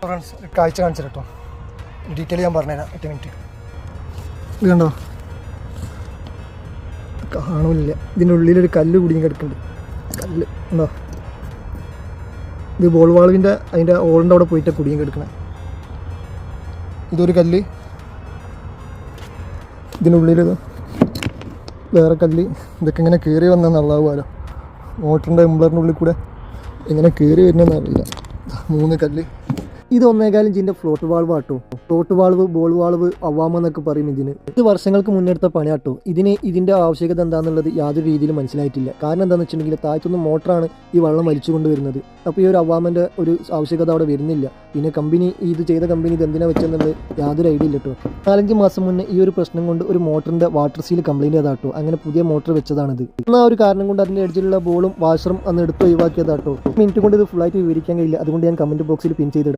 Friends കാഴ്ച കാണിച്ചു കേട്ടോ, ഡീറ്റെയിൽ ഞാൻ പറഞ്ഞുതരാം. 8 മിനിറ്റ്. ഇത് കണ്ടോ, കാണൂല്ല. ഇതിൻ്റെ ഉള്ളിലൊരു കല്ല് കുടുങ്ങി കിടക്കുന്നുണ്ട്. കല്ല് ഉണ്ടോ? ഇത് ബോൾ വാൾവിൻ്റെ അതിൻ്റെ ഓളിൻ്റെ അവിടെ പോയിട്ട് കുടുങ്ങി കിടക്കണേ. ഇതൊരു കല്ല്, ഇതിനുള്ളിലിത് വേറെ കല്ല്. ഇതൊക്കെ ഇങ്ങനെ കയറി വന്നെന്നുള്ളാവുമല്ലോ, മോട്ടറിൻ്റെ എംബ്ലറിൻ്റെ ഉള്ളിൽ കൂടെ എങ്ങനെ കയറി വരുന്നതെന്നറിയില്ല. 3 കല്ല്. ഇത് 1.25 ഇഞ്ചിൻ്റെ ഫ്ലോട്ട് വാൾവ് ആട്ടോ. ഫ്ലോട്ട് വാൾവ്, ബോൾ വാൾവ്, അവാമെന്നൊക്കെ പറയും ഇതിന്. ഇത് വർഷങ്ങൾക്ക് മുന്നെടുത്ത പണിയാട്ടോ. ഇതിൻ്റെ ആവശ്യകത എന്താണെന്നുള്ളത് യാതൊരു രീതിയിലും മനസ്സിലായിട്ടില്ല. കാരണം എന്താണെന്ന് വെച്ചിട്ടുണ്ടെങ്കിൽ താഴത്തുനിന്ന് മോട്ടറാണ് ഈ വെള്ളം വലിച്ചു കൊണ്ടുവരുന്നത്. അപ്പോൾ ഈ ഒരു അവാമൻ്റെ ഒരു ആവശ്യകത അവിടെ വരുന്നില്ല. പിന്നെ കമ്പനി ഇത് ചെയ്ത കമ്പനി ഇത് എന്തിനാണ് വെച്ചെന്നുള്ളത് യാതൊരു ഐഡിയ ഇല്ല കേട്ടോ. 4-5 മാസം മുന്നേ ഈ ഒരു പ്രശ്നം കൊണ്ട് ഒരു മോട്ടറിൻ്റെ വാട്ടർ സീൽ കംപ്ലൈൻറ്റ് ചെയ്താട്ടോ. അങ്ങനെ പുതിയ മോട്ടർ വെച്ചതാണിത്. എന്നാൽ ഒരു കാരണം കൊണ്ട് അതിൻ്റെ എഡ്ജിലുള്ള ബോളും വാഷറും അന്ന് എടുത്ത് ഒഴിവാക്കിയതാട്ടോ. മിനിറ്റ് കൊണ്ട് ഇത് ഫുള്ളായിട്ട് വിവരിക്കാൻ കഴിയില്ല. അതുകൊണ്ട് ഞാൻ കമൻറ്റ് ബോക്സിൽ പിൻ ചെയ്തിടാം.